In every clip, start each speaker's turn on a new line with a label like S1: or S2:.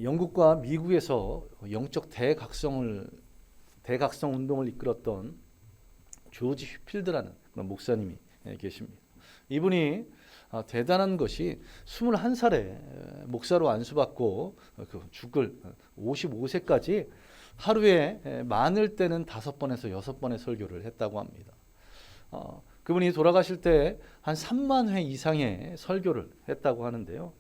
S1: 영국과 미국에서 영적 대각성 운동을 이끌었던 조지 휘필드라는 그런 목사님이 계십니다. 이분이 대단한 것이 21살에 목사로 안수받고 죽을 55세까지 하루에 많을 때는 5번에서 6번의 설교를 했다고 합니다. 그분이 돌아가실 때 한 3만 회 이상의 설교를 했다고 하는데요.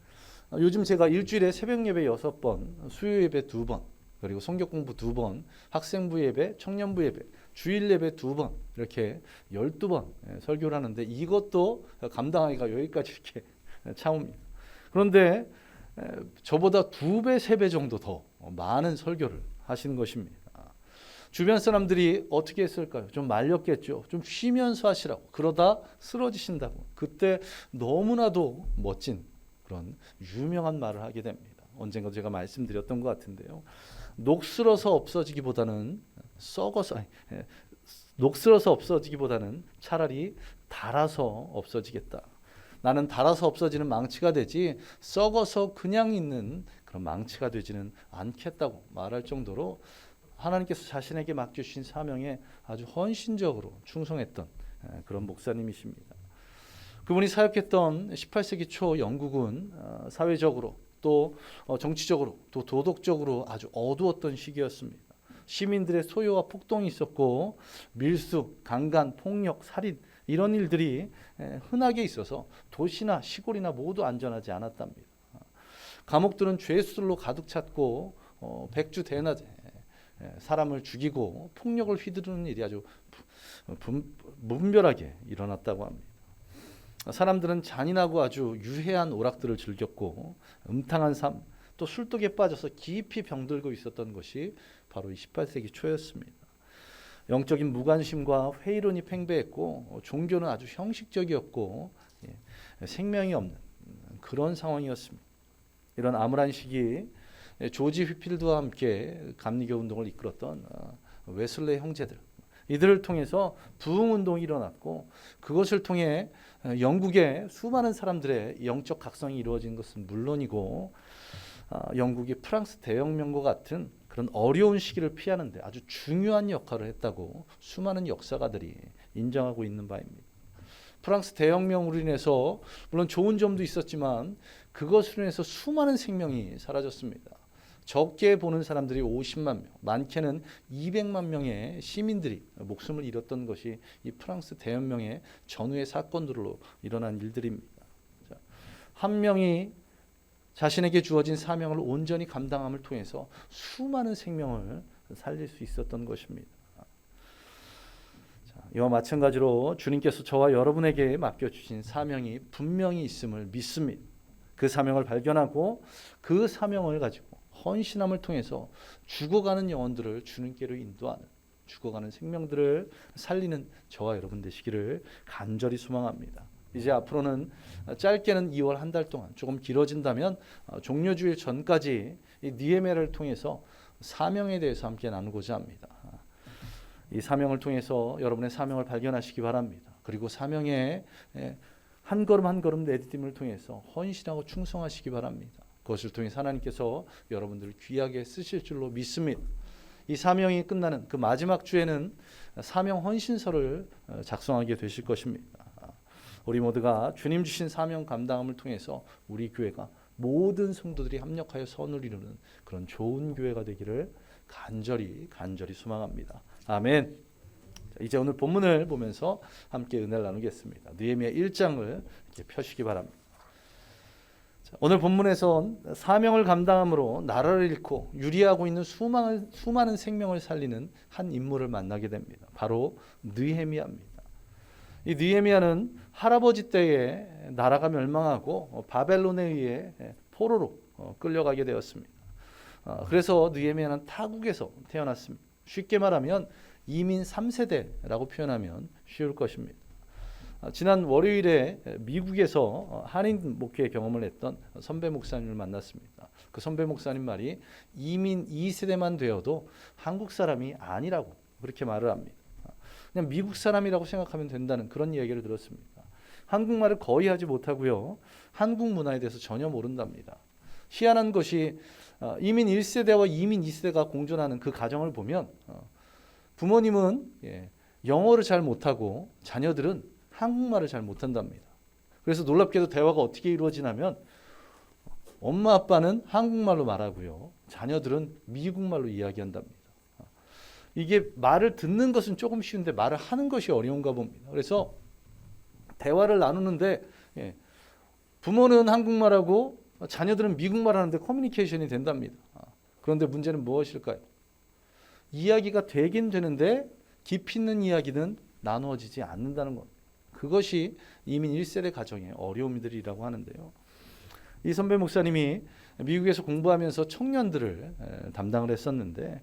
S1: 요즘 제가 일주일에 새벽 예배 6번, 수요 예배 2번, 그리고 성경 공부 2번, 학생부 예배, 청년부 예배, 주일 예배 2번, 이렇게 12번 설교를 하는데 이것도 감당하기가 여기까지 이렇게 차옵니다. 그런데 저보다 2배, 3배 정도 더 많은 설교를 하시는 것입니다. 주변 사람들이 어떻게 했을까요? 좀 말렸겠죠. 좀 쉬면서 하시라고. 그러다 쓰러지신다고. 그때 너무나도 멋진 그런 유명한 말을 하게 됩니다. 언젠가 제가 말씀드렸던 것 같은데요. 녹슬어서 없어지기보다는 녹슬어서 없어지기보다는 차라리 닳아서 없어지겠다. 나는 닳아서 없어지는 망치가 되지 썩어서 그냥 있는 그런 망치가 되지는 않겠다고 말할 정도로 하나님께서 자신에게 맡겨주신 사명에 아주 헌신적으로 충성했던 그런 목사님이십니다. 그분이 사역했던 18세기 초 영국은 사회적으로 또 정치적으로 또 도덕적으로 아주 어두웠던 시기였습니다. 시민들의 소요와 폭동이 있었고 밀수, 강간, 폭력, 살인 이런 일들이 흔하게 있어서 도시나 시골이나 모두 안전하지 않았답니다. 감옥들은 죄수들로 가득 찼고 백주대낮에 사람을 죽이고 폭력을 휘두르는 일이 아주 무분별하게 일어났다고 합니다. 사람들은 잔인하고 아주 유해한 오락들을 즐겼고 음탕한 삶, 또 술독에 빠져서 깊이 병들고 있었던 것이 바로 이 18세기 초였습니다. 영적인 무관심과 회의론이 팽배했고 종교는 아주 형식적이었고 생명이 없는 그런 상황이었습니다. 이런 암울한 시기 조지 휘필드와 함께 감리교 운동을 이끌었던 웨슬레 형제들, 이들을 통해서 부흥운동이 일어났고 그것을 통해 영국의 수많은 사람들의 영적 각성이 이루어진 것은 물론이고 영국이 프랑스 대혁명과 같은 그런 어려운 시기를 피하는데 아주 중요한 역할을 했다고 수많은 역사가들이 인정하고 있는 바입니다. 프랑스 대혁명으로 인해서 물론 좋은 점도 있었지만 그것으로 인해서 수많은 생명이 사라졌습니다. 적게 보는 사람들이 50만 명, 많게는 200만 명의 시민들이 목숨을 잃었던 것이 이 프랑스 대혁명의 전후의 사건들로 일어난 일들입니다. 한 명이 자신에게 주어진 사명을 온전히 감당함을 통해서 수많은 생명을 살릴 수 있었던 것입니다. 이와 마찬가지로 주님께서 저와 여러분에게 맡겨주신 사명이 분명히 있음을 믿습니다. 그 사명을 발견하고 그 사명을 가지고 헌신함을 통해서 죽어가는 영혼들을 주님께로 인도하는, 죽어가는 생명들을 살리는 저와 여러분 되시기를 간절히 소망합니다. 이제 앞으로는 짧게는 2월 한 달 동안, 조금 길어진다면 종료주일 전까지 이 느헤미야를 통해서 사명에 대해서 함께 나누고자 합니다. 이 사명을 통해서 여러분의 사명을 발견하시기 바랍니다. 그리고 사명에 한 걸음 한 걸음 내딛음을 통해서 헌신하고 충성하시기 바랍니다. 그것을 통해서 하나님께서 여러분들을 귀하게 쓰실 줄로 믿습니다. 이 사명이 끝나는 그 마지막 주에는 사명 헌신서를 작성하게 되실 것입니다. 우리 모두가 주님 주신 사명 감당함을 통해서 우리 교회가 모든 성도들이 합력하여 선을 이루는 그런 좋은 교회가 되기를 간절히 소망합니다. 아멘. 이제 오늘 본문을 보면서 함께 은혜를 나누겠습니다. 느헤미야 1장을 이렇게 펴시기 바랍니다. 오늘 본문에선 사명을 감당함으로 나라를 잃고 유리하고 있는 수많은 생명을 살리는 한 인물을 만나게 됩니다. 바로 느헤미야입니다. 이 느헤미야는 할아버지 때에 나라가 멸망하고 바벨론에 의해 포로로 끌려가게 되었습니다. 그래서 느헤미야는 타국에서 태어났습니다. 쉽게 말하면 이민 3세대라고 표현하면 쉬울 것입니다. 지난 월요일에 미국에서 한인 목회 경험을 했던 선배 목사님을 만났습니다. 그 선배 목사님 말이 이민 2세대만 되어도 한국 사람이 아니라고 그렇게 말을 합니다. 그냥 미국 사람이라고 생각하면 된다는 그런 이야기를 들었습니다. 한국말을 거의 하지 못하고요. 한국 문화에 대해서 전혀 모른답니다. 희한한 것이 이민 1세대와 이민 2세대가 공존하는 그 가정을 보면 부모님은 영어를 잘 못하고 자녀들은 한국말을 잘 못한답니다. 그래서 놀랍게도 대화가 어떻게 이루어지냐면 엄마 아빠는 한국말로 말하고요. 자녀들은 미국말로 이야기한답니다. 이게 말을 듣는 것은 조금 쉬운데 말을 하는 것이 어려운가 봅니다. 그래서 대화를 나누는데 부모는 한국말하고 자녀들은 미국말 하는데 커뮤니케이션이 된답니다. 그런데 문제는 무엇일까요? 이야기가 되긴 되는데 깊이 있는 이야기는 나누어지지 않는다는 것. 그것이 이민 1세대 가정의 어려움들이라고 하는데요. 이 선배 목사님이 미국에서 공부하면서 청년들을 담당을 했었는데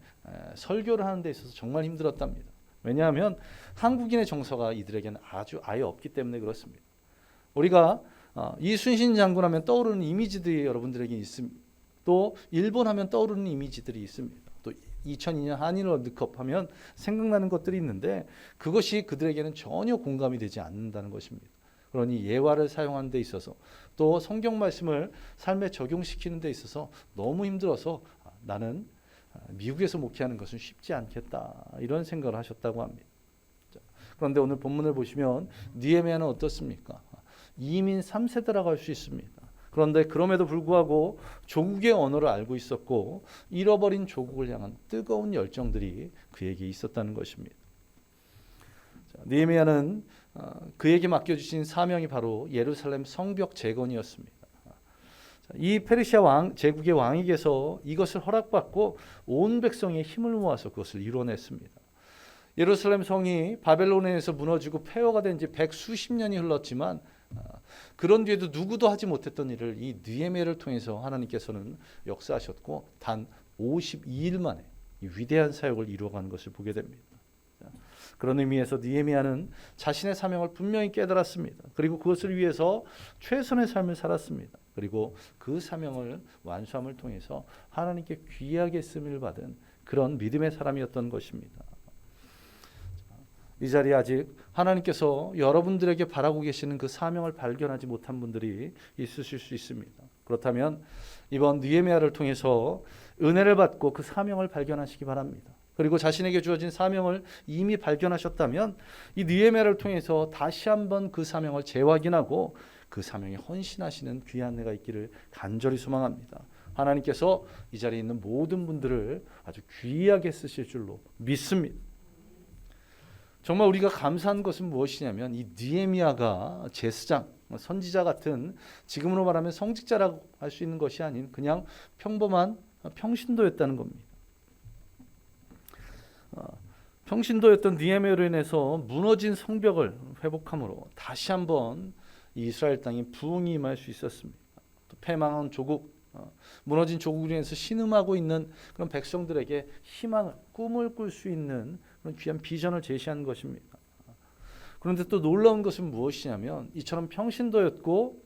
S1: 설교를 하는 데 있어서 정말 힘들었답니다. 왜냐하면 한국인의 정서가 이들에게는 아예 없기 때문에 그렇습니다. 우리가 이순신 장군 하면 떠오르는 이미지들이 여러분들에게 있습니다. 또 일본 하면 떠오르는 이미지들이 있습니다. 또 2002년 한일 월드컵 하면 생각나는 것들이 있는데 그것이 그들에게는 전혀 공감이 되지 않는다는 것입니다. 그러니 예화를 사용하는 데 있어서 또 성경 말씀을 삶에 적용시키는 데 있어서 너무 힘들어서 나는 미국에서 목회하는 것은 쉽지 않겠다 이런 생각을 하셨다고 합니다. 그런데 오늘 본문을 보시면 느헤미야는 어떻습니까? 이민 3세대라고 할 수 있습니다. 그런데 그럼에도 불구하고 조국의 언어를 알고 있었고 잃어버린 조국을 향한 뜨거운 열정들이 그에게 있었다는 것입니다. 느헤미야는 그에게 맡겨주신 사명이 바로 예루살렘 성벽 재건이었습니다. 이 페르시아 제국의 왕에게서 이것을 허락받고 온 백성의 힘을 모아서 그것을 이뤄냈습니다. 예루살렘 성이 바벨론에서 무너지고 폐허가 된 지 백수십 년이 흘렀지만 그런 뒤에도 누구도 하지 못했던 일을 이 느헤미야를 통해서 하나님께서는 역사하셨고 단 52일 만에 이 위대한 사역을 이루어가는 것을 보게 됩니다. 그런 의미에서 느헤미야는 자신의 사명을 분명히 깨달았습니다. 그리고 그것을 위해서 최선의 삶을 살았습니다. 그리고 그 사명을 완수함을 통해서 하나님께 귀하게 쓰임을 받은 그런 믿음의 사람이었던 것입니다. 이 자리에 아직 하나님께서 여러분들에게 바라고 계시는 그 사명을 발견하지 못한 분들이 있으실 수 있습니다. 그렇다면 이번 느헤미야를 통해서 은혜를 받고 그 사명을 발견하시기 바랍니다. 그리고 자신에게 주어진 사명을 이미 발견하셨다면 이 느헤미야를 통해서 다시 한번 그 사명을 재확인하고 그 사명에 헌신하시는 귀한 은혜가 있기를 간절히 소망합니다. 하나님께서 이 자리에 있는 모든 분들을 아주 귀하게 쓰실 줄로 믿습니다. 정말 우리가 감사한 것은 무엇이냐면 이 느헤미야가 제사장, 선지자 같은 지금으로 말하면 성직자라고 할 수 있는 것이 아닌 그냥 평범한 평신도였다는 겁니다. 평신도였던 느헤미야로 인해서 무너진 성벽을 회복함으로 다시 한번 이스라엘 땅에 부흥이 임할 수 있었습니다. 또 패망한 조국, 무너진 조국을 인해서 신음하고 있는 그런 백성들에게 희망을, 꿈을 꿀 수 있는 그런 귀한 비전을 제시한 것입니다. 그런데 또 놀라운 것은 무엇이냐면 이처럼 평신도였고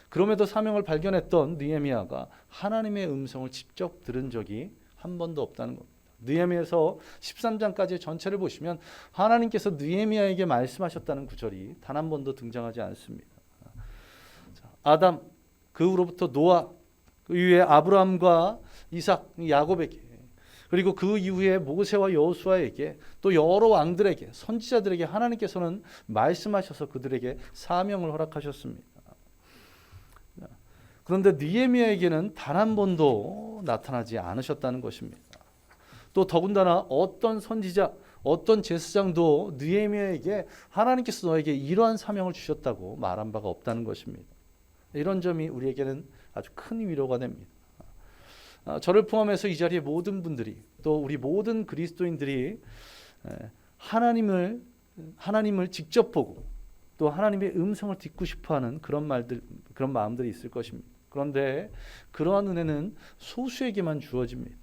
S1: 그럼에도 사명을 발견했던 느헤미야가 하나님의 음성을 직접 들은 적이 한 번도 없다는 겁니다. 느헤미야에서 13장까지의 전체를 보시면 하나님께서 느헤미야에게 말씀하셨다는 구절이 단 한 번도 등장하지 않습니다. 아담, 그 후로부터 노아, 그 이후에 아브라함과 이삭, 야곱에게, 그리고 그 이후에 모세와 여호수아에게, 또 여러 왕들에게, 선지자들에게 하나님께서는 말씀하셔서 그들에게 사명을 허락하셨습니다. 그런데 느헤미야에게는 단 한 번도 나타나지 않으셨다는 것입니다. 또 더군다나 어떤 선지자, 어떤 제사장도 느헤미야에게 하나님께서 너에게 이러한 사명을 주셨다고 말한 바가 없다는 것입니다. 이런 점이 우리에게는 아주 큰 위로가 됩니다. 저를 포함해서 이 자리에 모든 분들이, 또 우리 모든 그리스도인들이 하나님을 직접 보고 또 하나님의 음성을 듣고 싶어하는 그런 마음들이 있을 것입니다. 그런데 그러한 은혜는 소수에게만 주어집니다.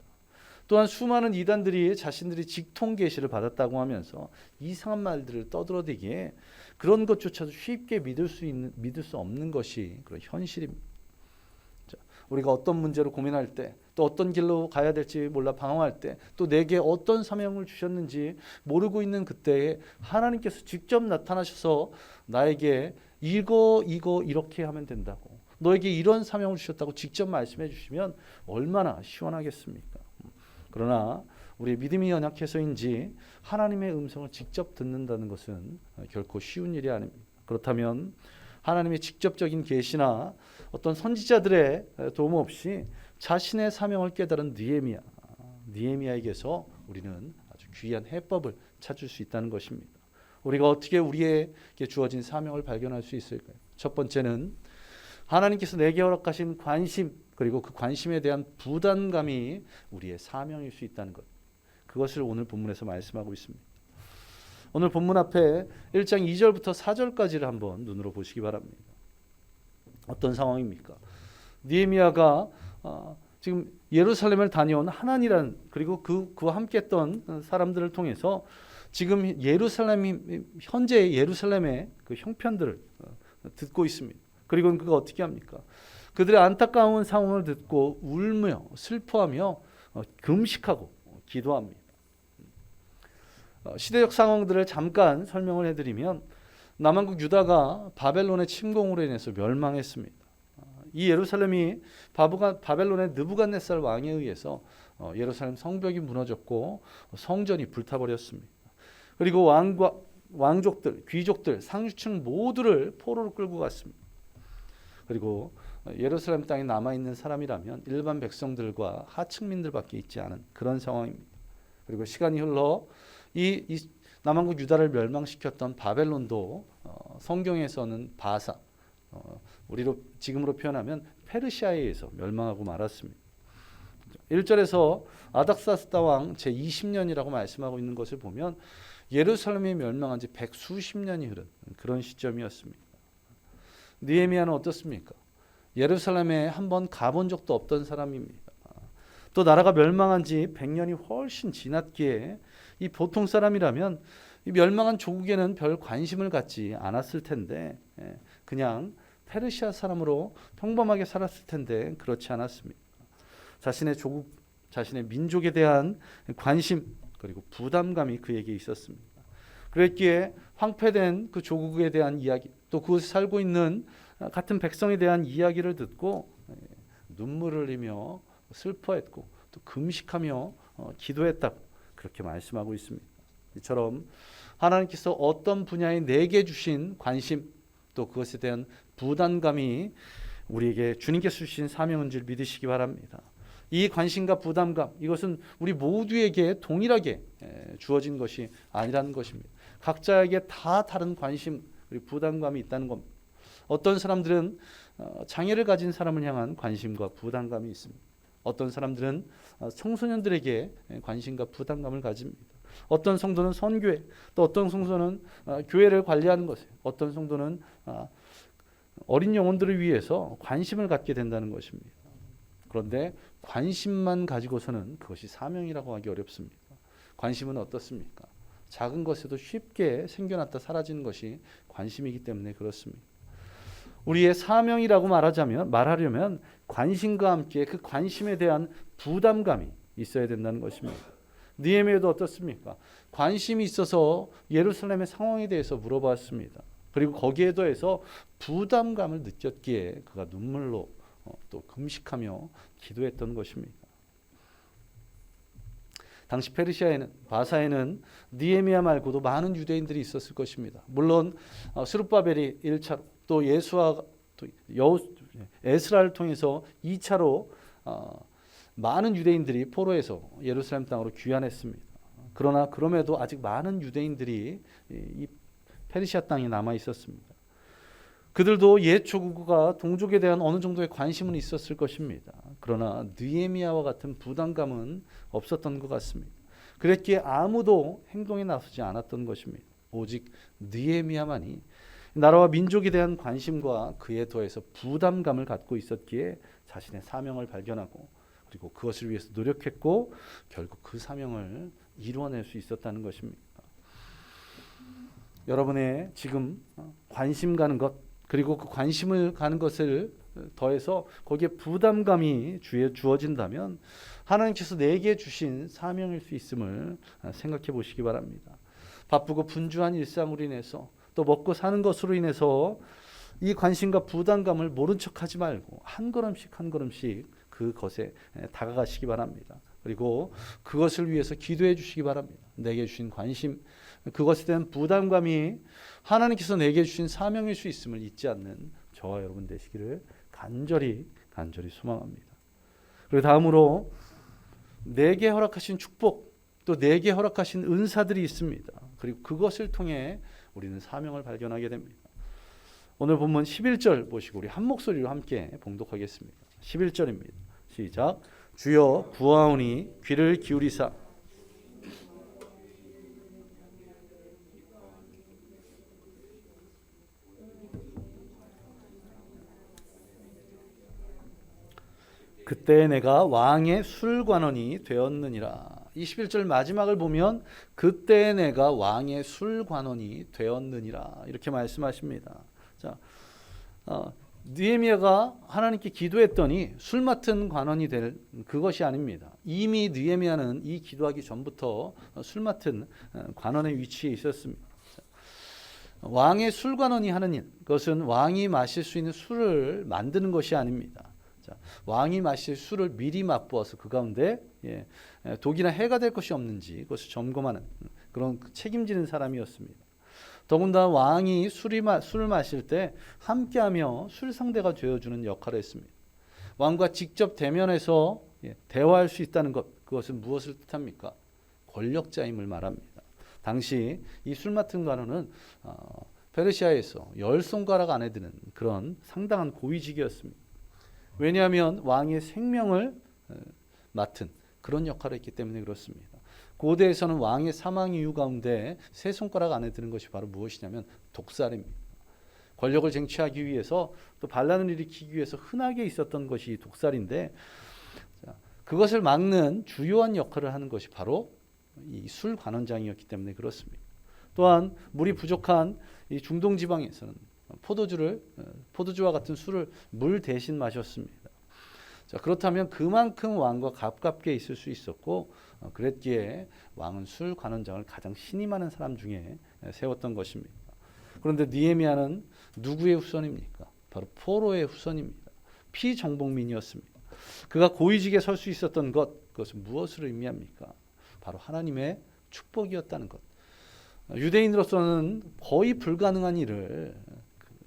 S1: 또한 수많은 이단들이 자신들이 직통 계시를 받았다고 하면서 이상한 말들을 떠들어대기에 그런 것조차도 쉽게 믿을 수 없는 것이 그런 현실입니다. 우리가 어떤 문제로 고민할 때, 또 어떤 길로 가야 될지 몰라 방황할 때, 또 내게 어떤 사명을 주셨는지 모르고 있는 그때에 하나님께서 직접 나타나셔서 나에게 이거 이렇게 하면 된다고, 너에게 이런 사명을 주셨다고 직접 말씀해 주시면 얼마나 시원하겠습니까? 그러나 우리의 믿음이 연약해서인지 하나님의 음성을 직접 듣는다는 것은 결코 쉬운 일이 아닙니다. 그렇다면 하나님의 직접적인 계시나 어떤 선지자들의 도움 없이 자신의 사명을 깨달은 느헤미야에게서 우리는 아주 귀한 해법을 찾을 수 있다는 것입니다. 우리가 어떻게 우리에게 주어진 사명을 발견할 수 있을까요? 첫 번째는 하나님께서 내게 허락하신 관심, 그리고 그 관심에 대한 부담감이 우리의 사명일 수 있다는 것. 그것을 오늘 본문에서 말씀하고 있습니다. 오늘 본문 앞에 1장 2절부터 4절까지를 한번 눈으로 보시기 바랍니다. 어떤 상황입니까? 느헤미야가 지금 예루살렘을 다녀온 하난이란, 그리고 그와 함께했던 사람들을 통해서 지금 현재 예루살렘의 그 형편들을 듣고 있습니다. 그리고 그가 어떻게 합니까? 그들의 안타까운 상황을 듣고 울며 슬퍼하며 금식하고 기도합니다. 시대적 상황들을 잠깐 설명을 해드리면, 남왕국 유다가 바벨론의 침공으로 인해서 멸망했습니다. 이 예루살렘이 바벨론의 느부갓네살 왕에 의해서 예루살렘 성벽이 무너졌고 성전이 불타버렸습니다. 그리고 왕족들, 귀족들, 상류층 모두를 포로로 끌고 갔습니다. 그리고 예루살렘 땅에 남아있는 사람이라면 일반 백성들과 하층민들밖에 있지 않은 그런 상황입니다. 그리고 시간이 흘러 이 남왕국 유다를 멸망시켰던 바벨론도 성경에서는 바사, 우리로 지금으로 표현하면 페르시아에 의해서 멸망하고 말았습니다. 1절에서 아닥사스다 왕 제20년이라고 말씀하고 있는 것을 보면 예루살렘이 멸망한 지 백수십 년이 흐른 그런 시점이었습니다. 느헤미야는 어떻습니까? 예루살렘에 한번 가본 적도 없던 사람입니다. 또 나라가 멸망한 지 100년이 훨씬 지났기에 이 보통 사람이라면 이 멸망한 조국에는 별 관심을 갖지 않았을 텐데, 그냥 페르시아 사람으로 평범하게 살았을 텐데 그렇지 않았습니다. 자신의 조국, 자신의 민족에 대한 관심, 그리고 부담감이 그에게 있었습니다. 그랬기에 황폐된 그 조국에 대한 이야기, 또 그곳에 살고 있는 같은 백성에 대한 이야기를 듣고 눈물을 흘리며 슬퍼했고 또 금식하며 기도했다고 그렇게 말씀하고 있습니다. 이처럼 하나님께서 어떤 분야에 내게 주신 관심, 또 그것에 대한 부담감이 우리에게 주님께서 주신 사명인 줄 믿으시기 바랍니다. 이 관심과 부담감, 이것은 우리 모두에게 동일하게 주어진 것이 아니라는 것입니다. 각자에게 다 다른 관심 그리고 부담감이 있다는 겁니다. 어떤 사람들은 장애를 가진 사람을 향한 관심과 부담감이 있습니다. 어떤 사람들은 청소년들에게 관심과 부담감을 가집니다. 어떤 성도는 선교회, 또 어떤 성도는 교회를 관리하는 것에, 어떤 성도는 어린 영혼들을 위해서 관심을 갖게 된다는 것입니다. 그런데 관심만 가지고서는 그것이 사명이라고 하기 어렵습니다. 관심은 어떻습니까? 작은 것에도 쉽게 생겨났다 사라지는 것이 관심이기 때문에 그렇습니다. 우리의 사명이라고 말하려면 관심과 함께 그 관심에 대한 부담감이 있어야 된다는 것입니다. 느헤미야도 어떻습니까? 관심이 있어서 예루살렘의 상황에 대해서 물어봤습니다. 그리고 거기에 더해서 부담감을 느꼈기에 그가 눈물로 또 금식하며 기도했던 것입니다. 당시 페르시아에는, 바사에는 느헤미야 말고도 많은 유대인들이 있었을 것입니다. 물론 스룹바벨이 1차로, 또 예수와 또 에스라를 통해서 2차로 많은 유대인들이 포로에서 예루살렘 땅으로 귀환했습니다. 그러나 그럼에도 아직 많은 유대인들이 이 페르시아 땅에 남아 있었습니다. 그들도 옛 조국과 동족에 대한 어느 정도의 관심은 있었을 것입니다. 그러나 느헤미야와 같은 부담감은 없었던 것 같습니다. 그랬기에 아무도 행동에 나서지 않았던 것입니다. 오직 느헤미야만이 나라와 민족에 대한 관심과 그에 더해서 부담감을 갖고 있었기에 자신의 사명을 발견하고 그리고 그것을 위해서 노력했고 결국 그 사명을 이루어낼 수 있었다는 것입니다. 여러분의 지금 관심 가는 것, 그리고 그 관심을 가는 것을 더해서 거기에 부담감이 주어진다면 하나님께서 내게 주신 사명일 수 있음을 생각해 보시기 바랍니다. 바쁘고 분주한 일상으로 인해서 또 먹고 사는 것으로 인해서 이 관심과 부담감을 모른 척하지 말고 한 걸음씩 한 걸음씩 그것에 다가가시기 바랍니다. 그리고 그것을 위해서 기도해 주시기 바랍니다. 내게 주신 관심, 그것에 대한 부담감이 하나님께서 내게 주신 사명일 수 있음을 잊지 않는 저와 여러분 되시기를 간절히 소망합니다. 그리고 다음으로 내게 허락하신 축복, 또 내게 허락하신 은사들이 있습니다. 그리고 그것을 통해 우리는 사명을 발견하게 됩니다. 오늘 본문 11절 보시고 우리 한 목소리로 함께 봉독하겠습니다. 11절입니다. 시작. 주여 구하오니 귀를 기울이사 그때 내가 왕의 술관원이 되었느니라. 21절 마지막을 보면 그때 내가 왕의 술관원이 되었느니라 이렇게 말씀하십니다. 자, 느헤미야가 하나님께 기도했더니 술 맡은 관원이 될 그것이 아닙니다. 이미 느헤미야는 이 기도하기 전부터 술 맡은 관원의 위치에 있었습니다. 왕의 술관원이 하는 일, 그것은 왕이 마실 수 있는 술을 만드는 것이 아닙니다. 왕이 마실 술을 미리 맛보아서 그 가운데 독이나 해가 될 것이 없는지 그것을 점검하는 그런 책임지는 사람이었습니다. 더군다나 왕이 술을 마실 때 함께하며 술 상대가 되어주는 역할을 했습니다. 왕과 직접 대면해서 대화할 수 있다는 것, 그것은 무엇을 뜻합니까? 권력자임을 말합니다. 당시 이 술 맡은 관원은 페르시아에서 10손가락 안에 드는 그런 상당한 고위직이었습니다. 왜냐하면 왕의 생명을 맡은 그런 역할을 했기 때문에 그렇습니다. 고대에서는 왕의 사망 이유 가운데 세 손가락 안에 드는 것이 바로 무엇이냐면 독살입니다. 권력을 쟁취하기 위해서 또 반란을 일으키기 위해서 흔하게 있었던 것이 독살인데 그것을 막는 주요한 역할을 하는 것이 바로 이 술 관원장이었기 때문에 그렇습니다. 또한 물이 부족한 이 중동 지방에서는 포도주와 같은 술을 물 대신 마셨습니다. 자, 그렇다면 그만큼 왕과 가깝게 있을 수 있었고 그랬기에 왕은 술 관원장을 가장 신임하는 사람 중에 세웠던 것입니다. 그런데 느헤미야는 누구의 후손입니까? 바로 포로의 후손입니다. 피정복민이었습니다. 그가 고위직에 설 수 있었던 것, 그것은 무엇을 의미합니까? 바로 하나님의 축복이었다는 것. 유대인으로서는 거의 불가능한 일을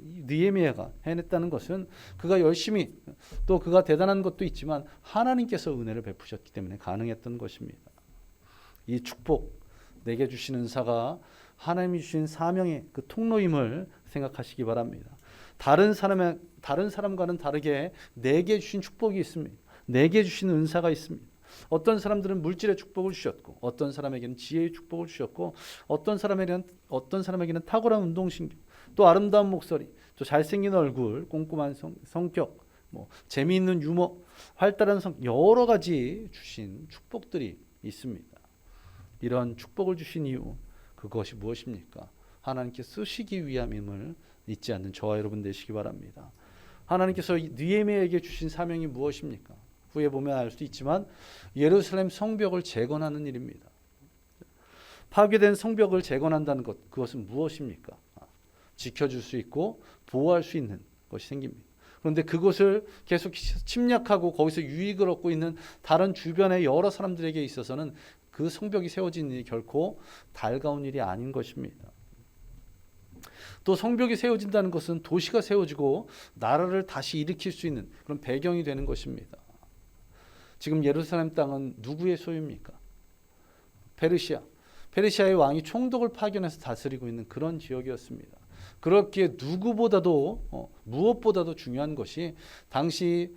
S1: 느헤미야가 해냈다는 것은 그가 열심히 또 그가 대단한 것도 있지만 하나님께서 은혜를 베푸셨기 때문에 가능했던 것입니다. 이 축복, 내게 주신 은사가 하나님이 주신 사명의 그 통로임을 생각하시기 바랍니다. 다른 사람과는 다르게 내게 주신 축복이 있습니다. 내게 주신 은사가 있습니다. 어떤 사람들은 물질의 축복을 주셨고 어떤 사람에게는 지혜의 축복을 주셨고 어떤 사람에게는 탁월한 운동신경, 또 아름다운 목소리, 또 잘생긴 얼굴, 꼼꼼한 성격, 재미있는 유머, 활달한 여러 가지 주신 축복들이 있습니다. 이런 축복을 주신 이유, 그것이 무엇입니까? 하나님께 쓰시기 위함임을 잊지 않는 저와 여러분 되시기 바랍니다. 하나님께서 느헤미야에게 주신 사명이 무엇입니까? 후에 보면 알 수 있지만 예루살렘 성벽을 재건하는 일입니다. 파괴된 성벽을 재건한다는 것, 그것은 무엇입니까? 지켜줄 수 있고 보호할 수 있는 것이 생깁니다. 그런데 그것을 계속 침략하고 거기서 유익을 얻고 있는 다른 주변의 여러 사람들에게 있어서는 그 성벽이 세워진 일이 결코 달가운 일이 아닌 것입니다. 또 성벽이 세워진다는 것은 도시가 세워지고 나라를 다시 일으킬 수 있는 그런 배경이 되는 것입니다. 지금 예루살렘 땅은 누구의 소유입니까? 페르시아의 왕이 총독을 파견해서 다스리고 있는 그런 지역이었습니다. 그렇기에 무엇보다도 중요한 것이 당시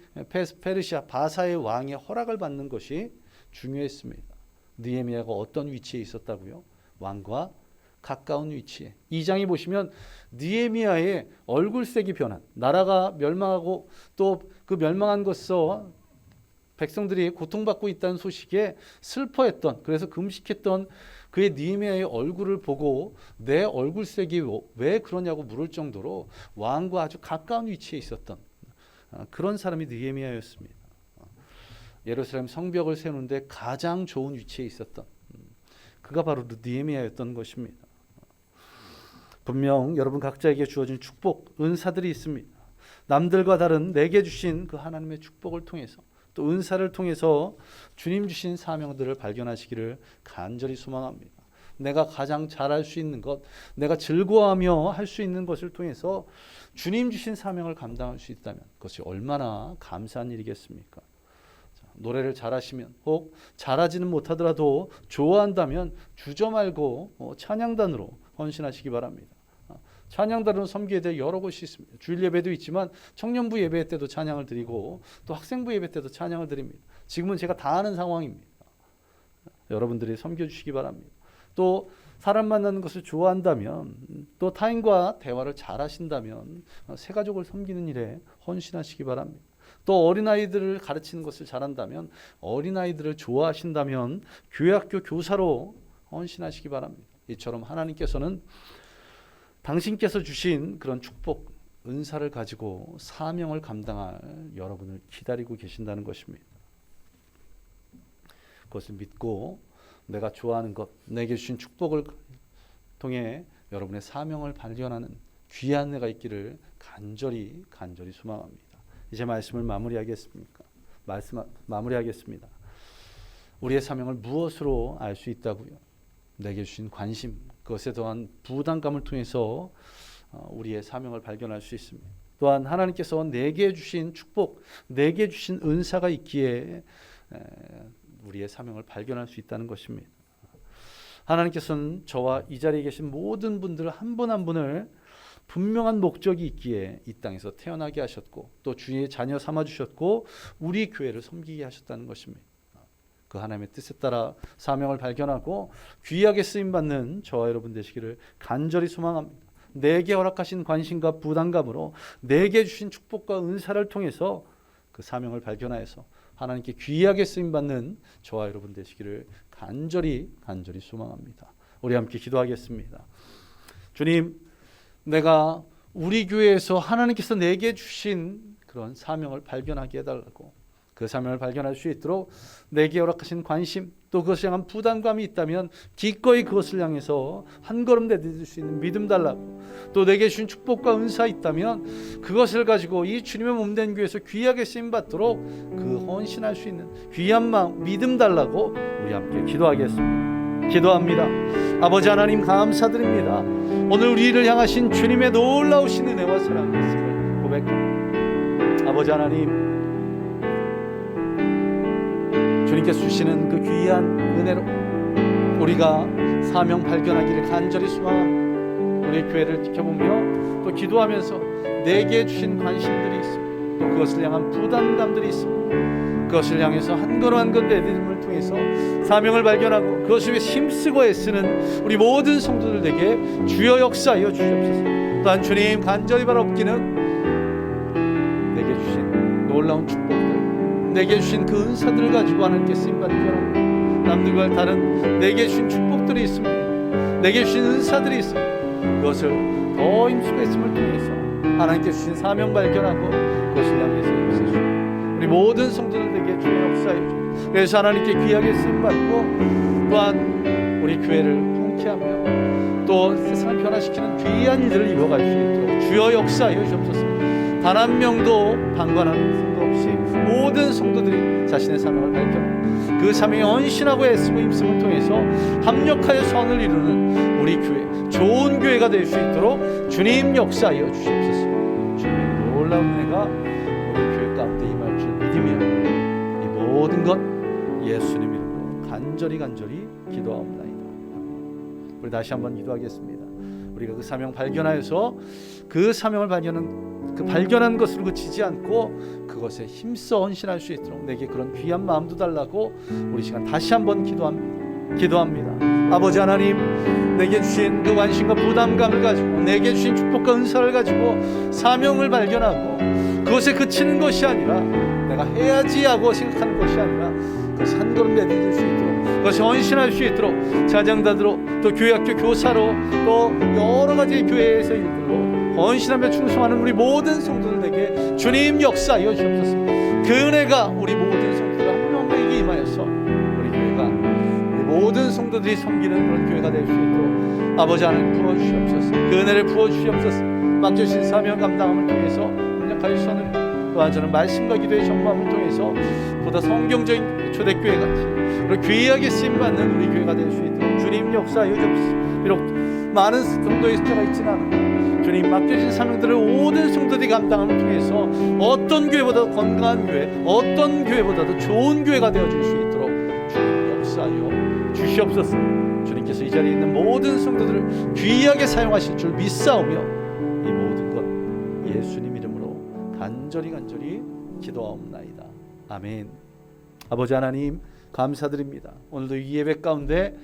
S1: 페르시아 바사의 왕의 허락을 받는 것이 중요했습니다. 느헤미야가 어떤 위치에 있었다고요? 왕과 가까운 위치에. 2장에 보시면 느헤미야의 얼굴색이 변한, 나라가 멸망하고 또 그 멸망한 것서 백성들이 고통받고 있다는 소식에 슬퍼했던, 그래서 금식했던 그의 느헤미야의 얼굴을 보고 내 얼굴색이 왜 그러냐고 물을 정도로 왕과 아주 가까운 위치에 있었던 그런 사람이 느헤미야였습니다. 예루살렘 성벽을 세우는데 가장 좋은 위치에 있었던 그가 바로 느헤미야였던 것입니다. 분명 여러분 각자에게 주어진 축복, 은사들이 있습니다. 남들과 다른 내게 주신 그 하나님의 축복을 통해서 또 은사를 통해서 주님 주신 사명들을 발견하시기를 간절히 소망합니다. 내가 가장 잘할 수 있는 것, 내가 즐거워하며 할 수 있는 것을 통해서 주님 주신 사명을 감당할 수 있다면 그것이 얼마나 감사한 일이겠습니까? 노래를 잘하시면 혹 잘하지는 못하더라도 좋아한다면 주저 말고 찬양단으로 헌신하시기 바랍니다. 찬양단으로 섬기에 대해 여러 곳이 있습니다. 주일 예배도 있지만 청년부 예배 때도 찬양을 드리고 또 학생부 예배 때도 찬양을 드립니다. 지금은 제가 다 하는 상황입니다. 여러분들이 섬겨주시기 바랍니다. 또 사람 만나는 것을 좋아한다면 또 타인과 대화를 잘 하신다면 새 가족을 섬기는 일에 헌신하시기 바랍니다. 또 어린아이들을 가르치는 것을 잘한다면 어린아이들을 좋아하신다면 교회학교 교사로 헌신하시기 바랍니다. 이처럼 하나님께서는 당신께서 주신 그런 축복, 은사를 가지고 사명을 감당할 여러분을 기다리고 계신다는 것입니다. 그것을 믿고 내가 좋아하는 것, 내게 주신 축복을 통해 여러분의 사명을 발견하는 귀한 내가 있기를 간절히 소망합니다. 이제 말씀을 마무리하겠습니다. 우리의 사명을 무엇으로 알 수 있다고요? 내게 주신 관심, 그것에 더한 부담감을 통해서 우리의 사명을 발견할 수 있습니다. 또한 하나님께서 내게 주신 축복, 내게 주신 은사가 있기에 우리의 사명을 발견할 수 있다는 것입니다. 하나님께서는 저와 이 자리에 계신 모든 분들 한 분 한 분을 분명한 목적이 있기에 이 땅에서 태어나게 하셨고 또 주의 자녀 삼아주셨고 우리 교회를 섬기게 하셨다는 것입니다. 그 하나님의 뜻에 따라 사명을 발견하고 귀하게 쓰임받는 저와 여러분 되시기를 간절히 소망합니다. 내게 허락하신 관심과 부담감으로 내게 주신 축복과 은사를 통해서 그 사명을 발견하여서 하나님께 귀하게 쓰임받는 저와 여러분 되시기를 간절히 소망합니다. 우리 함께 기도하겠습니다. 주님, 내가 우리 교회에서 하나님께서 내게 주신 그런 사명을 발견하게 해달라고, 그 사명을 발견할 수 있도록 내게 허락하신 관심 또 그것을 향한 부담감이 있다면 기꺼이 그것을 향해서 한 걸음 내딛을 수 있는 믿음 달라고, 또 내게 주신 축복과 은사 있다면 그것을 가지고 이 주님의 몸된 교회에서 귀하게 쓰임받도록 그 헌신할 수 있는 귀한 마음, 믿음 달라고 우리 함께 기도합니다. 아버지 하나님 감사드립니다. 오늘 우리를 향하신 주님의 놀라우신 은혜와 사랑의 있음을 고백합니다. 아버지 하나님, 주님께서 주시는 그 귀한 은혜로 우리가 사명 발견하기를 간절히 소망합니다. 우리 교회를 지켜보며 또 기도하면서 내게 주신 관심들이 있습니다. 또 그것을 향한 부담감들이 있습니다. 그것을 향해서 한 걸음 한 걸음 내딛음을 통해서 사명을 발견하고 그것을 위해 힘쓰고 애쓰는 우리 모든 성도들에게 주여 역사하여 주시옵소서. 또한 주님 간절히 바라옵기는 내게 주신 놀라운 축복들, 내게 주신 그 은사들을 가지고 하나님께 쓰임받는 거라. 남들과 다른 내게 주신 축복들이 있습니다. 내게 주신 은사들이 있습니다. 그것을 더 힘쓰고 애씀을 통해서 하나님께 주신 사명 발견하고 그것을 향해서 힘쓰시고 우리 모든 성도들에게 주의 역사해 주옵소서. 그래서 하나님께 귀하게 쓰임받고 또한 우리 교회를 통쾌하며 또 세상을 변화시키는 귀한 일들을 이루어갈 수 있도록 주여 역사하여 주옵소서. 단 한 명도 방관하는 성도 없이 모든 성도들이 자신의 사명을 발견하고 그 사명에 헌신하고 애쓰고 힘쓰임을 통해서 합력하여 선을 이루는 우리 교회, 좋은 교회가 될 수 있도록 주님 역사하여 주옵소서. 주님의 놀라운 은혜가 우리 교회 가운데 임할 줄 믿으며 이 모든 것 예수님 이름으로 간절히 기도하옵나이다. 우리 다시 한번 기도하겠습니다. 우리가 그 사명 발견하여서 그 사명을 발견한 것으로 그치지 않고 그것에 힘써 헌신할 수 있도록 내게 그런 귀한 마음도 달라고 우리 시간 다시 한번 기도합니다. 아버지 하나님, 내게 주신 그 관심과 부담감을 가지고 내게 주신 축복과 은사를 가지고 사명을 발견하고 그것에 그치는 것이 아니라 내가 해야지 하고 생각하는 것이 아니라 그것을 한 걸음 내딛을 수 있도록 그것이 헌신할 수 있도록 자장단으로 또 교회학교 교사로 또 여러 가지 교회에서 일들로 헌신하며 충성하는 우리 모든 성도들에게 주님 역사하여 주옵소서. 그 은혜가 우리 모든 성도들 한 명에게 임하여서 우리 교회가 우리 모든 성도들이 섬기는 그런 교회가 될 수 있도록 아버지 하나님 부어주시옵소서. 그 은혜를 부어주시옵소서. 맡겨주신 사명 감당함을 통해서 협력하여 주시옵소서. 또한 저는 말씀과 기도의 전무함을 통해서 보다 성경적인 초대교회 같이 그리고 귀하게 쓰임받는 우리 교회가 될 수 있도록 주님 역사하여 주옵소서. 비록 많은 성도의 숫자가 있지는 않아도 주님 맡겨진 사명들을 모든 성도들이 감당함을 통해서 어떤 교회보다도 건강한 교회, 어떤 교회보다도 좋은 교회가 되어줄 수 있도록 주님 역사하여 주시옵소서. 주님께서 이 자리에 있는 모든 성도들을 귀하게 사용하실 줄 믿사오며 이 모든 것 예수님 이름으로 간절히 기도하옵나이다. 아멘. 아버지 하나님 감사드립니다. 오늘도 이 예배 가운데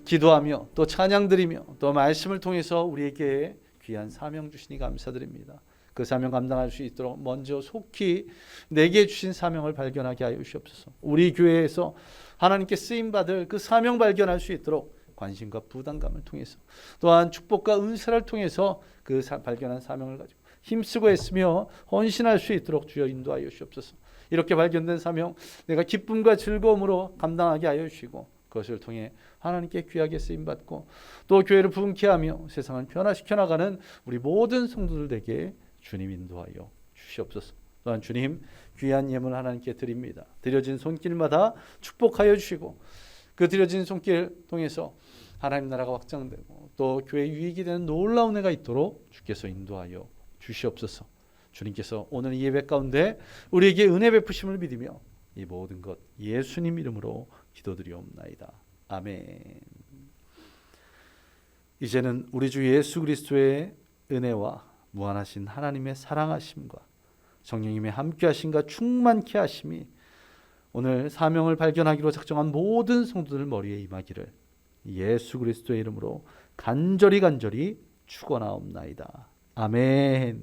S1: 기도하며 또 찬양드리며 또 말씀을 통해서 우리에게 귀한 사명 주시니 감사드립니다. 그 사명 감당할 수 있도록 먼저 속히 내게 주신 사명을 발견하게 하여 주시옵소서. 우리 교회에서 하나님께 쓰임받을 그 사명 발견할 수 있도록 관심과 부담감을 통해서 또한 축복과 은사를 통해서 그 발견한 사명을 가지고 힘쓰고 애쓰며 헌신할 수 있도록 주여 인도하여 주시옵소서. 이렇게 발견된 사명 내가 기쁨과 즐거움으로 감당하게 하여 주시고 그것을 통해 하나님께 귀하게 쓰임받고 또 교회를 부흥케 하며 세상을 변화시켜 나가는 우리 모든 성도들에게 주님 인도하여 주시옵소서. 또한 주님 귀한 예물 하나님께 드립니다. 드려진 손길마다 축복하여 주시고 그 드려진 손길 통해서 하나님 나라가 확장되고 또 교회 유익이 되는 놀라운 은혜가 있도록 주께서 인도하여 주시옵소서. 주님께서 오늘 이 예배 가운데 우리에게 은혜 베푸심을 믿으며 이 모든 것 예수님 이름으로 기도드리옵나이다. 아멘. 이제는 우리 주 예수 그리스도의 은혜와 무한하신 하나님의 사랑하심과 성령님의 함께하심과 충만케 하심이 오늘 사명을 발견하기로 작정한 모든 성도들 머리에 임하기를 예수 그리스도의 이름으로 간절히 축원하옵나이다. 아멘.